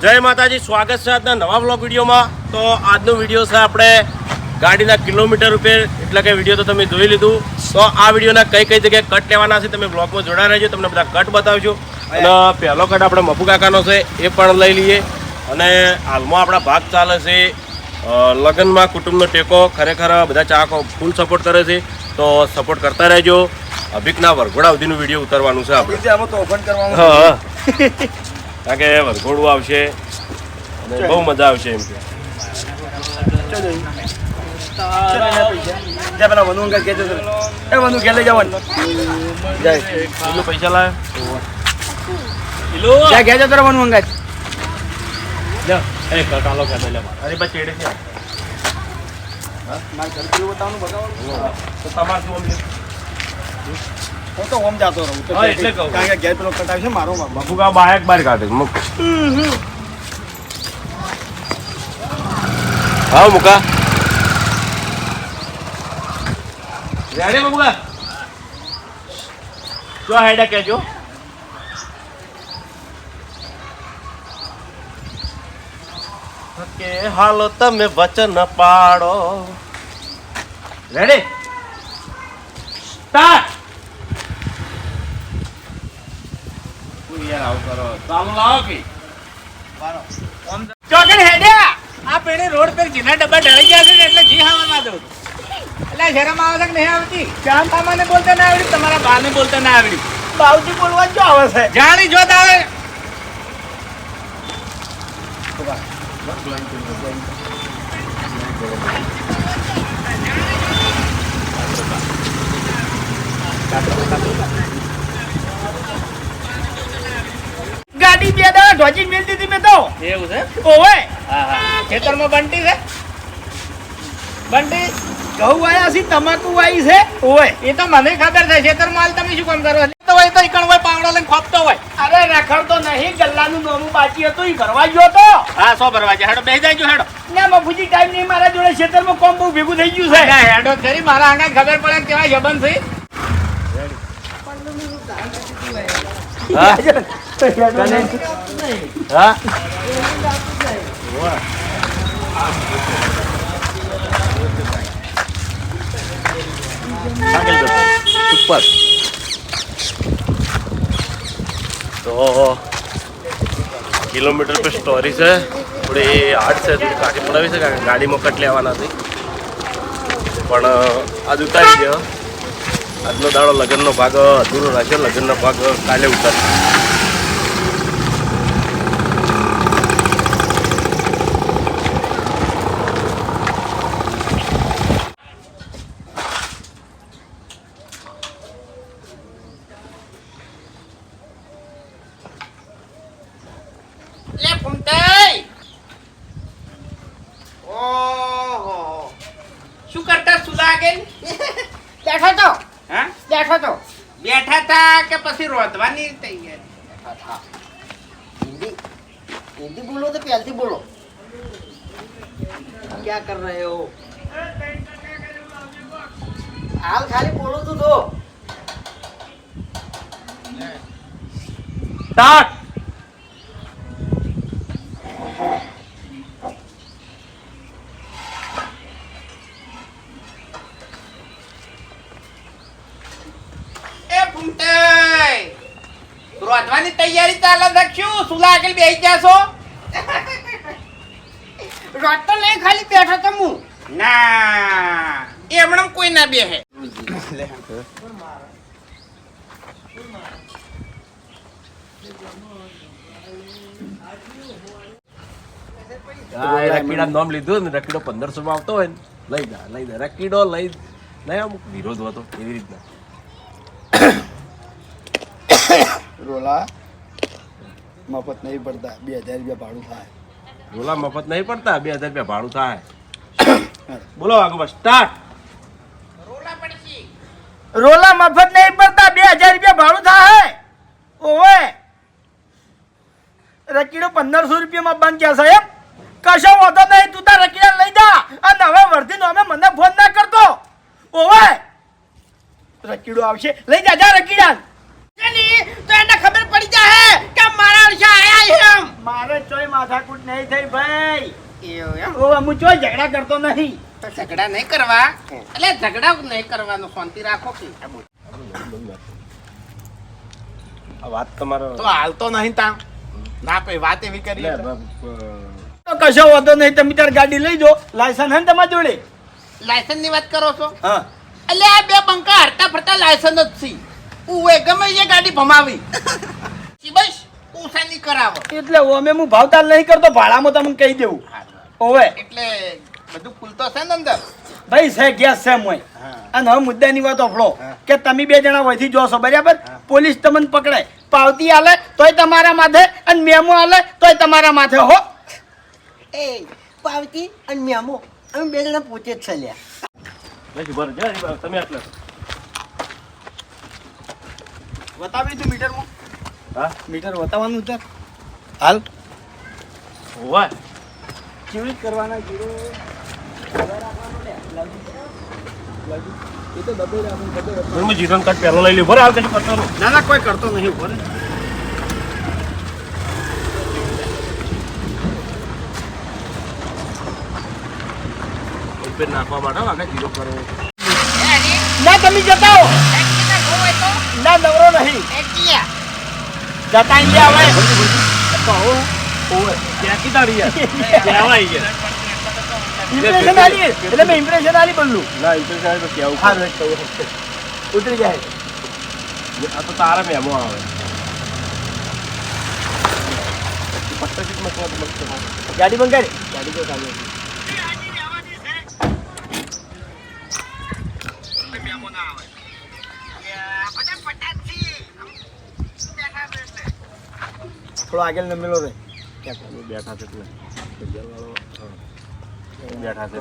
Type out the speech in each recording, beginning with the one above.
જય માતાજી, સ્વાગત છે આજના નવા બ્લોગ વિડીયોમાં. તો આજનો વિડીયો છે આપણે ગાડીના કિલોમીટર ઉપર, એટલે કે વિડીયો તો તમે જોઈ લીધું. તો આ વિડીયોના કઈ કઈ જગ્યાએ કટ લેવાના છે તમે બ્લોગમાં જોડાઈ રહેજો, તમને બધા કટ બતાવજો. અને પહેલો કટ આપણે મફુ કાકાનો છે એ પણ લઈ લઈએ. અને હાલમાં આપણા ભાગ ચાલે છે લગ્નમાં કુટુંબનો ટેકો. ખરેખર બધા ચાહકો ફૂલ સપોર્ટ કરે છે, તો સપોર્ટ કરતા રહેજો. અભિકના વરઘોડા સુધીનું વિડીયો ઉતારવાનું છે આપણે. હા, કારણ કે વરઘોડું આવશે અને બહુ મજા આવશે એમ કે. પૈસા હું તો ઓમ જાતો રહું તો એટલે કહું કારણ કે ગેર પેલો કટાવ છે મારો બફુકા બાયક બહાર કાઢે મુક. હા મુકા રેડી બબુકા જો હેડા કેજો. કે હાલો તમે વચન પાડો. Ready start. ચોકડ હેડ્યા આ પેણે રોડ પર ઘીના ડબ્બા ઢળી ગયા છે ને એટલે જી હવામાં દઉં એટલે શરમ આવે છે કે નહીં આવતી? શ્યામ મામાને બોલતા ના આવડી, તમારા બાને બોલતા ના આવડી, બાવજી બોલવા જો આવે છે જાણી જોત આવે. ગાડી બે દાડા ઢોચી મેલ દીધી મેં તો. એવું છે? ઓવે હા હા. ખેતરમાં બંટી છે? બંટી ઘઉં વાયા છે, તમાકુ વાઈ છે. ઓવે એ તો મને ખબર છે. ખેતરમાં હાલ તમે શું કામ કરો? તો હોય તો ઈકણ હોય પાવડો લઈને ખોપતો હોય. અરે રખડતો નહીં, ગલ્લાનું નોમું બાકી હતું ઈ ભરવા ગયો તો. હા, સો ભરવા જાય. હેડો બેસી જાય હેડો. ના મફુજી ટાઈમ નહીં, મારા જોડે ખેતરમાં કોમ બહુ ભેગું થઈ ગયું છે. હેડો ખરી, મારા આંગા ખબર પડે કે કેવા જબન છે. હા ઉપર તો કિલોમીટર પર સ્ટોરી છે. થોડી હાર્ડ છે, થોડી કાઢી પડાવી છે કારણ કે ગાડીમાં કટ લેવાના હતી. પણ આજ ઉતારી ગયો. આજનો દાડો લગ્નનો ભાગ અધૂરો રાખ્યો. લગ્નનો ભાગ કાલે ઉતારશે. લે ફૂમતાઈ. ઓહો, શું કરતા સુલા આગળ? બેઠો તો હા, બેઠો તો બેઠા તા કે પછી રોધવાની તૈયારી? हिंदी बोलो तो प्यार से बोलो. क्या कर रहे हो? हाल खाली बोलो तो दो. સ્ટાર્ટ. એ ફૂમતાઈ, રોધવાની તૈયારી ચાલે છે. શું સુલા આગળ બેસી જાશો? रोट तो नहीं खाली बैठा था मुँह. ના, એમણે કોઈ ના બેહે. રકીડા નામ લીધું ને, રકીડો 1500 માં આવતો હોય ને, લઈ જા રકીડો લઈ નહીં. અમુક વિરોધ હતો એવી રીતના. रोला मफत नहीं पड़ता, 2000 रुपया भाड़ू था. રોલા મફત નહીં પડતા, 2000 રૂપિયા ભાડું થાય. બોલો આગળ સ્ટાર્ટ. રોલા પડશી. रोला मफत नहीं पड़ता, 2000 रुपया भाड़ू था है. ओए रकीड़ो 1500 रुपया में बन गया साहेब. कशो वांधो नहीं, તું તાર રકીડા લઈ જા અને હવે વર્ધી નો મને ફોન ના કરતો. ઓવે રકીડો આવશે, લઈ જા જા રકીડા. તો એને ખબર પડી જાય કે મારા આયા એમ મારે ચોય માથાકૂટ નહીં થઈ ભાઈ. એવું એમ? ઓ હું ચોય ઝઘડા કરતો નહીં. તો ઝઘડા નહીં કરવા એટલે ઝઘડા નહીં કરવાનો, શાંતિ રાખો કે આ વાત તમારો તો હાલતો નહીં તા ના ભાઈ વાત એવી કરી તો કશો વાંધો નહીં, તમે તાર ગાડી લઈ જો. લાયસન્સ હે ને તમારી જોડે? લાયસન્સ ની વાત કરો છો? હા. એટલે આ બે બંકા હરતા ફરતા લાયસન્સ જ છે. ઉવે ગમે એ ગાડી ભમાવી બસ ઉસાની કરાવો એટલે અમે હું ભાવતાલ નહીં કરતો, ભાડામાં તમને કહી દેવું. ઓવે એટલે બધું ખુલતો છે ને અંદર. ભાઈ છે ગેસ છે મોય. અને હવે મુદ્દાની વાત ઓફળો કે તમે બે જણા વહીથી જોશો બરાબર, પોલીસ તમને પકડે, પાવતી આલે તોય તમારા માથે અને મેમો આલે તોય તમારા માથે. હો એ પાવતી અને મેમો અમે બે જણા પોતે જ ચાલ્યા. તમે આટલા બતાવી તું મીટરમાં. હા મીટર બતાવવાનું છે હાલ. હોવા કેવી રીત કરવાના જીરો એ તો દબાઈ રાખું. હું જીવન કાર્ડ પહેલો લઈ લ્યો બરાબર. હાલ કશું કરતો નહીં. ના ના કોઈ કરતો નહીં. ઉભો રે. ઉપર નાખવા માટે આગળ જીરો કરો. ના તમે જતા હો. ના નવરો નહીં. જતા અહીંયા આવે. કહો ત્યાંથી તારી યાર ત્યાં આવી ગયા. ઇમ્પ્રેશન આલી એટલે મેં ઇમ્પ્રેશન આલી બોલું. ના ઇન્ટરેસ્ટ આવે તો કેવું હા ઉતરી જાય. આ તો તારા મેમો આવે. ગાડી બંધ કરી. ગાડી તો ચાલુ થોડો આગળ નમેલો રે. બેઠા છે એટલે બેઠા છે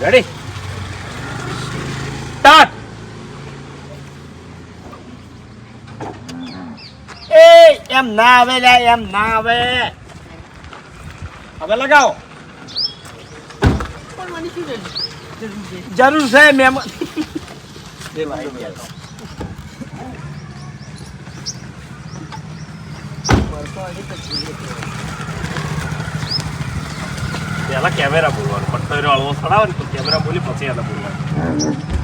રેડી સ્ટાર્ટ. એ એમ ના આવે લે, એમ ના આવે. હવે લગાવો. જરૂર છે મેમ. પેલા કેમેરા બોલવાનું, પટ્ટો હળવો ચડાવે ને તો કેમેરા બોલી પછી એને બોલવાનું.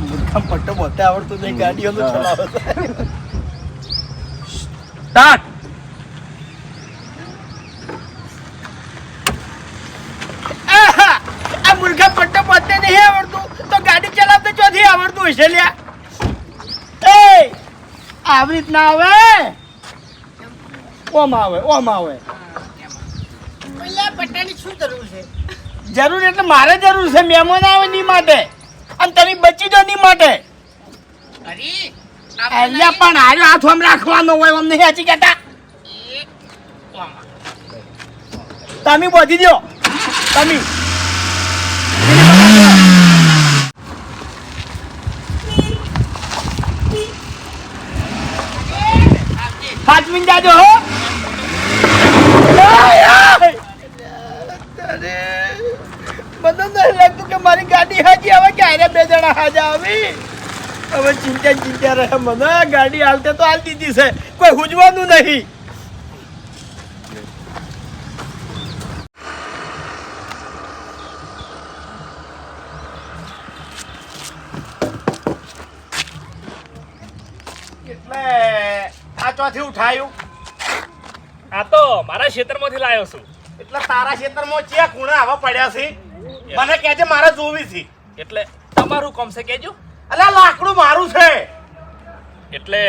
મૂર્ખા પટ્ટો પોતે આવડતું નહીં, ગાડીઓ તો ચલાવે. સ્ટાર્ટ. આ મૂર્ખા પટ્ટો પોતે નહીં આવડતું તો ગાડી ચલાવતા ચોથી આવડતું હશે લ્યા. એ આવી રીત ના આવે. ઓમ આવે, ઓમ આવે. પટ્ટાની શું જરૂર છે? જરૂર એટલે મારે જરૂર છે. મહેમાન આવે ની માટે અને તમે બચી જો ની માટે. અહીંયા પણ હારો હાથ આમ રાખવાનો હોય, આમ નહીં હાચી કહેતા. તમે બોધી દો. તમે પાંચ મિનિટ જાજો. હો મને નહીં લાગતું કે મારી ગાડી હાજી આવે કે આરે બે જણા હાજા આવી. હવે ચિંતા રહે મને. ગાડી હાલતે તો હાલ દીધી છે, કોઈ હુજવાનું નહીં. એટલે આ ચોથી ઉઠાયું. આ તો મારા ક્ષેત્રમાંથી લાવ્યો છું. એટલે તારા ખેતરમાં ચિયા કુણા આવા પડ્યા છે? મને કહેજે, મારે જોવી છે. એટલે તમારું કામ છે કેજો. અલા લાકડું મારું છે. એટલે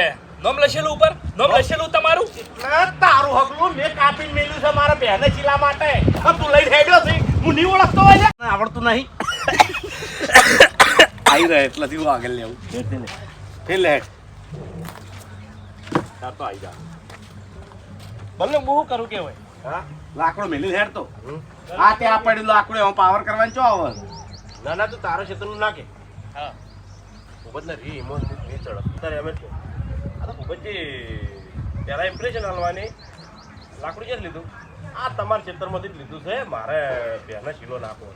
નોમ લખેલું ઉપર, નોમ લખેલું તમારું. એટલે તારું હગલું મેં કાપીને મેલ્યું છે મારા બહેને ચીલા માટે. હવે તું લઈ હેડ્યો છે, હું નહીં ઓળખતો હોય છે. આવડતું નહીં. આવી રહે એટલાથી હું આગળ લેવું. ફેર લે. તાર તો આવી જા. ભલે બહુ કરું કે હોય. હા લાકડો મેલી હેડ તો. હા ત્યાં પડ્યું લાકડું, એમાં પાવર કરવાની ચો આવે. ના ના તું તારા ક્ષેત્રનું નાખે. હા ભૂપત ને રી ઇમોન ની ચડક તારે એમ જ કહું. આ તો ભૂપતજી પહેલા ઇમ્પ્રેશન હાલવાની લાકડું જ લીધું. આ તમારા ક્ષેત્રમાંથી જ લીધું છે. મારે પહેલા શીલો નાખવો.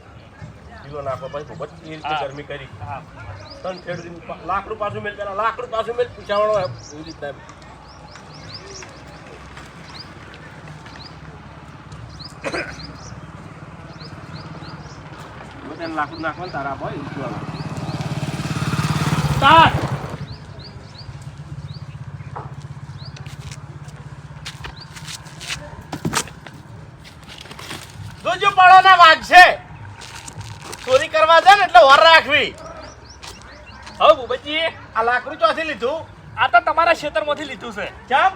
કિલો નાખો ભાઈ ખૂબ જ એ રીતે હા. ગરમી કરી હા ત્રણ ફેર લાકડું પાછું મેલ પેલા લાકડું પાછું મેલ પૂછાવાળો એવી રીતના એમ. તેને લાકડું નાખવાનું તારા ભાઈ સ્ટાર્ટ જોજો પાડોના વાઘ છે ચોરી કરવા જાય ને એટલે વર રાખવી હવે ભૂપતજી આ લાકડું ચોથી લીધું આ તો તમારા ક્ષેત્રમાંથી લીધું છે ચમ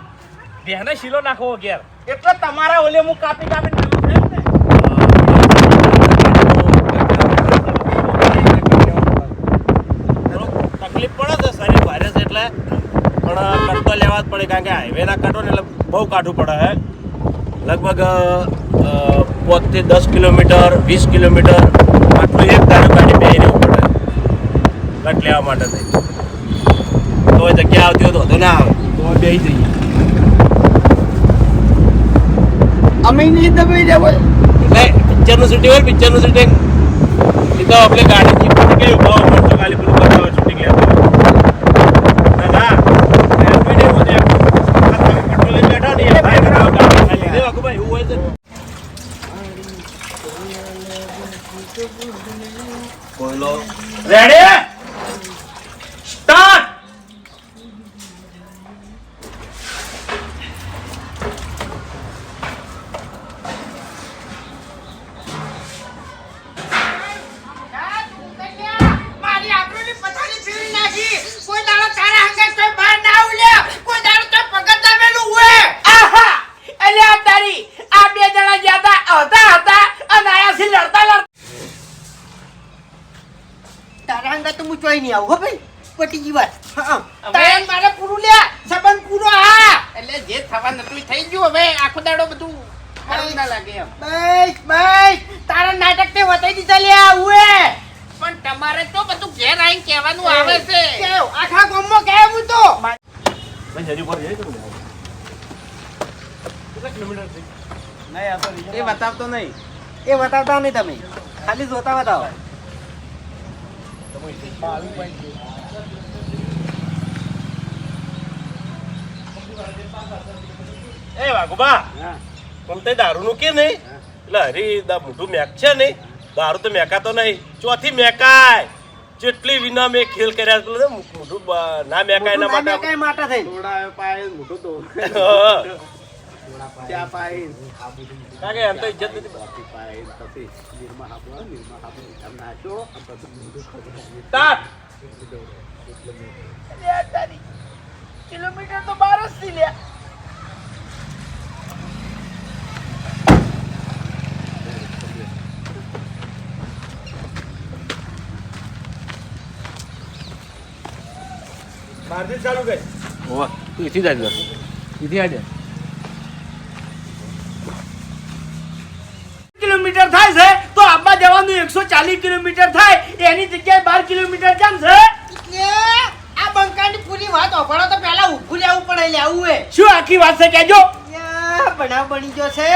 બેને શીલો નાખવો ઘેર એટલે તમારા ઓલે હું કાપી નાખું છું ને તકલીફ પડે છે શરીર ભારે છે એટલે પણ કટકો લેવા જ પડે કારણ કે હાઈવેના કટો ને એટલે બહુ કાઠું પડે હે લગભગ 5 થી 10 કિલોમીટર 20 કિલોમીટર આટલું એક દારૂ ગાડી બેહી રહેવું પડે કટ લેવા માટે થઈ તો એ જગ્યા આવતી હોય તો વધુ ના આવે તો બેહી જઈએ અમે નહીં દબાઈ જવાય એટલે પિક્ચરનું શૂટિંગ હોય પિક્ચરનું શૂટિંગ એ તો આપણે ગાડી જીપ કે ઉભા પડતો ખાલી પેલું કરવા શૂટિંગ લેવા ના એમ નહીં હોતે આ તમે પેટ્રોલ લઈ બેઠા ને એ ભાઈ ગાડી ખાલી દે વાકુ ભાઈ એવું હોય છે બોલો રેડી સ્ટાર્ટ મારી આબરૂની પથારી ફેરવી નાખી કોઈ દાડો તારા હંગાત કોઈ બહાર ના આવલ્યા કોઈ દાડો તો પગત દાબેલું હોય આહા એટલે આ તારી આ બે જણા જ્યાં હતા અને આયા થી લડતા તારા હંગા તો હું ચોઈ નહીં આવું હો ભાઈ પટી ગઈ વાત હા તારે મારે પૂરું લ્યા સંબંધ પૂરો હા એટલે જે થવા નતું થઈ ગયું હવે આખો દાડો બધું સારું ના લાગે એમ બસ તારા નાટક તે વતાઈ દીધા લ્યા ઉએ પણ તમારે તો બધું ઘેર આવીને કહેવાનું આવે છે કેવ આખા ગામમાં કેવ હું તો ભાઈ જરી પર જઈ તમે કેટલા કિલોમીટર થઈ એ બતાવતો નહીં એ બતાવતા નહીં તમે ખાલી જોતા બતાવો એ વાઘુબા તમ દારૂ નું કે નહીં એટલે હરી મોઢું મેક છે નહીં દારૂ તો મેકાતો નહીં ચોથી મેકાય જેટલી વિના મેં ખેલ કર્યા છે, મોઢું ના મેકાય એના માટે કઈ માટા થઈ કારણ કે એમ તો ઇજ્જત નથી સ્ટાર્ટ લ્યા તારી કિલોમીટર તો 12 જ થી લ્યા બહારથી ચાલુ કરી ઓવા તું ઇથી જાય ઇથી આજા કિલોમીટર થાય છે તો આબા જવાનું 140 કિલોમીટર થાય એની જગ્યાએ 12 કિલોમીટર કેમ છે એટલે આ બંકાની પૂરી વાત ઓભળો તો પહેલા ઊભું લેવું પડે લેવું હે શું આખી વાત છે કેજો યા બનાવ બની ગયો છે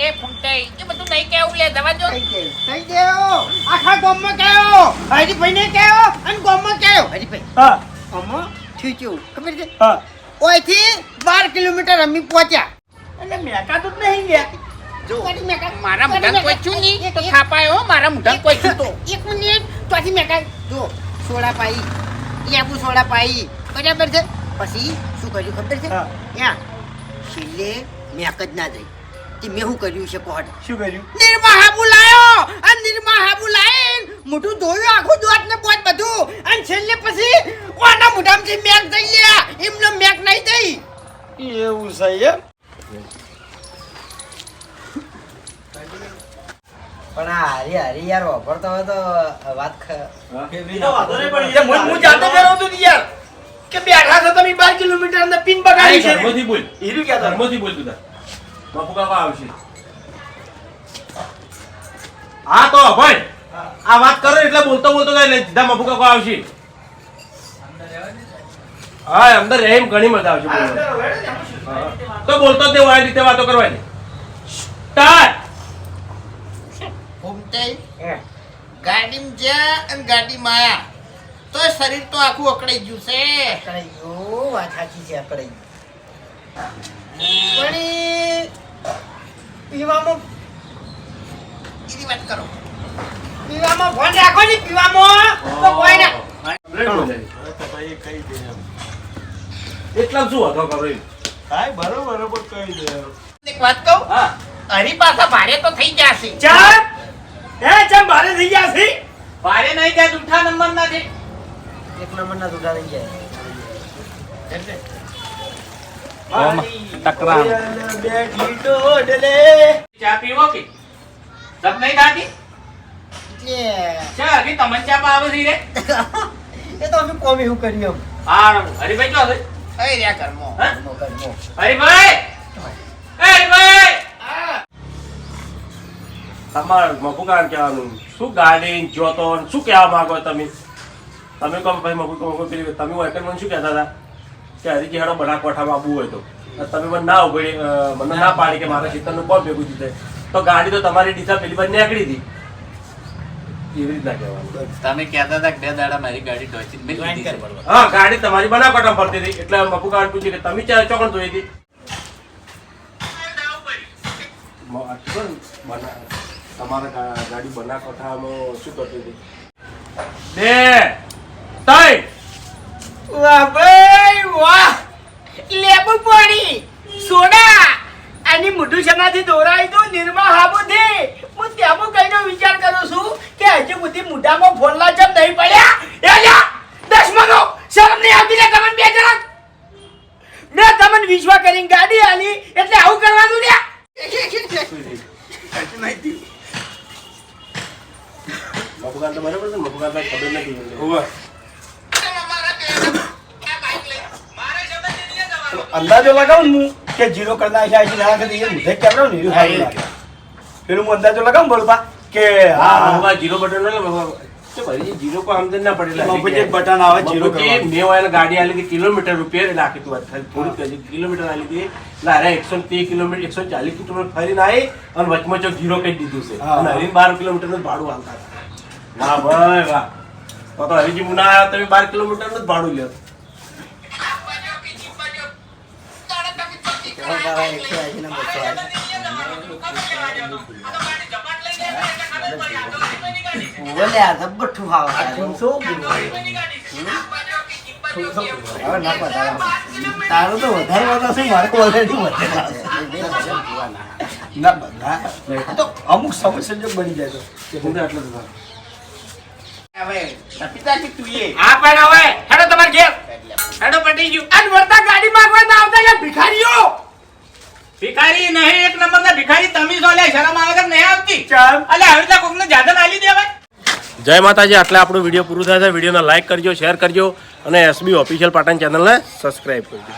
એ ફૂમતાઈ એ બધું નહીં કેવું લે જવા દો થઈ ગયો આખા ગામમાં કયો હરીભાઈને કયો અને ગામમાં કયો હરીભાઈ હા આમાં થયું કેવું ખબર છે હા ઓયથી 12 કિલોમીટર અમે પહોંચ્યા એટલે મેકાતું જ નહીં ગયા મારા મુઢાને કોઈ છું નહીં તો થાપાય હો મારા મુઢાને કોઈ છું તો એક મિનિટ ત્યાંથી મેં કાંઈ જો સોડા પાઈ લેબુ સોડા પાઈ બરાબર છે પછી શું કર્યું ખબર છે હા. ત્યાં છેલ્લે મેક જ ના જઈ તે મેં શું કર્યું છે કોડ શું કર્યું નિર્મા હાબુ લાયો અને નિર્મા હાબુ લાઈન મોઢું ધોયું આખું દોત ને પોત બધું અને છેલ્લે પછી ઓના મોઢામાંથી મેક જઈ લ્યા એમને મેક નહીં જઈ એવું છે એમ પણ આ હરી યાર વાપરતો હોય તો વાત હું જાતે કર્યો હતું યાર કે બેઠા છો તમે 12 કિલોમીટર અંદર પિન બગાડી છે ધર્મથી બોલ હીરું ક્યાં હતા ધર્મથી બોલ તું બાપુ કાકા આવશે હા તો ભાઈ આ વાત કરો એટલે બોલતો બોલતો જાય ને સીધા બાપુ કાકા આવશે હા અંદર એમ ઘણી મજા આવશે બોલવાની. હા. તો બોલતો જ દેવો આ રીતે વાતો કરવાની સ્ટાર્ટ ઘૂમતે ગાડીમાં જ્યાં અને ગાડીમાં આયા તો શરીર તો આખું અકળાઈ ગયું છે અકળાઈ ગયું, વાત સાચી છે, અકળાઈ ગયું. પણ ઈ પીવામાં એની વાત કરો. પીવામાં ફોન રાખો ને, પીવામાં તો કોઈ ના. એટલા શું હતો ખબર એક વાત કહું, હા હરી પાછા ભારે તો થઈ ગયા છે. ચમ ભારે થઈ ગયા છે ભારે નહીં ત્યાં જૂઠા નંબર ના છે એક નંબરના દુકાન લઈ જાય. ચા પીવો કે સબ નહીં ખાતી એટલે ચા હજી તમને ચા પાવે છે રે એ તો અમે કોમ એવું કર્યું એમ. હા હરીભાઈ જો હવે અહીં રહ્યા ઘરમાં. હા? કર્મો, કર્મો. હરીભાઈ એ હરીભાઈ તમારે મફુકાન કહેવાનું શું ગાડી જોતો ને શું કહેવા માંગો તમે કહો ભાઈ મફુ પેલી તમે હોય મને શું કહેતા હતા કે હરીજી હેડો બનાસકાંઠામાં આવવું હોય તો તમે મને ના ઉભી મને ના પાડી કે મારા શીતળનું કોણ ભેગું દીધે તો ગાડી તો તમારી ડીસા પેલી બાજુ નીકળી હતી એવી રીતના કહેવાનું. તમે કહેતા હતા કે 2 દાડા મારી ગાડી ડોચી મેં લીધી છે. હા ગાડી તમારી બનાસકાંઠામાં ફરતી હતી એટલે મફુકાન પૂછ્યું કે તમે ચાર ચોકણ જોઈ હતી તમારા ગાડી બનાસકાંઠામાં શું કરતી હતી 2 3 વાહ ભાઈ વાહ, લેબુ પાણી, સોડા અને મોઢું શેનાથી દોરાય તો નિર્મા હાબુથી. હું તેમાં કઈનો વિચાર કરું છું કે હજી બુદ્ધિ મોઢામાં ફોડલા ચમ નહીં પડ્યા. એ લ્યા, દસમાનો શરમ નહીં આવતી લે તમને બે જણા. મેં તમને વિશ્વાસ કરીને ગાડી આલી એટલે આવું કરવાનું લ્યા. મફુકાન તો બરાબર છે મફુકાન તો ખબર નથી અંદાજો લગાવું હું કે જીરો કરતા છે આજી ના કરી એ મુદ્દે કેમનો નીરું થાય લાગે પેલું હું અંદાજો લગાવું બોલવા કે હા હા જીરો બટન ને તો ભાઈ જીરો કો આમદન ના પડેલા મફત એક બટન આવે જીરો કરવાનું. મેં વાયલ ગાડી આલી હતી કિલોમીટર રૂપિયા લાખી તું ખાલી થોડી કહી કિલોમીટર આલી હતી લારે 130 કિલોમીટર 140 કિલોમીટર ફરીને આવી અને વચમાં ચોક જીરો કહી દીધું છે હા. અને હરીને 12 કિલોમીટર નું ભાડું હાલતા હતા વાહ ભાઈ વાહ તો હરીજી મુના આવ્યા તમે 12 કિલોમીટર નું જ ભાડું લ્યો મારા 180 ના 200 બોલે આ જબ્બઠું ખાવા હવે ના પતા તારું તો વધારે વાતા છે મારે ઓલરેડી વધેલા ના બધા તો અમુક સમય સંજોગ બની જાય તો કે હું આટલો જ હવે પિતાજી તું એ હા પણ હવે હેડો તમાર ઘેર હેડો પટી ગયું અને વળતા ગાડી માંગવા ના આવતા લે ભિખારીઓ. ભિખારી નહીં એક નંબર ના ભિખારી તમે છો લે શરમ આવે કે નહીં આવતી ચાલ અલે હવે તો કોકને જાદન આલી દેવાય. જય માતાજી આટલે આપણું વિડીયો પૂરું થાય છે વિડીયોને લાઈક કરજો શેર કરજો અને એસબી ઓફિશિયલ પાટણ ચેનલને સબસ્ક્રાઈબ કરજો.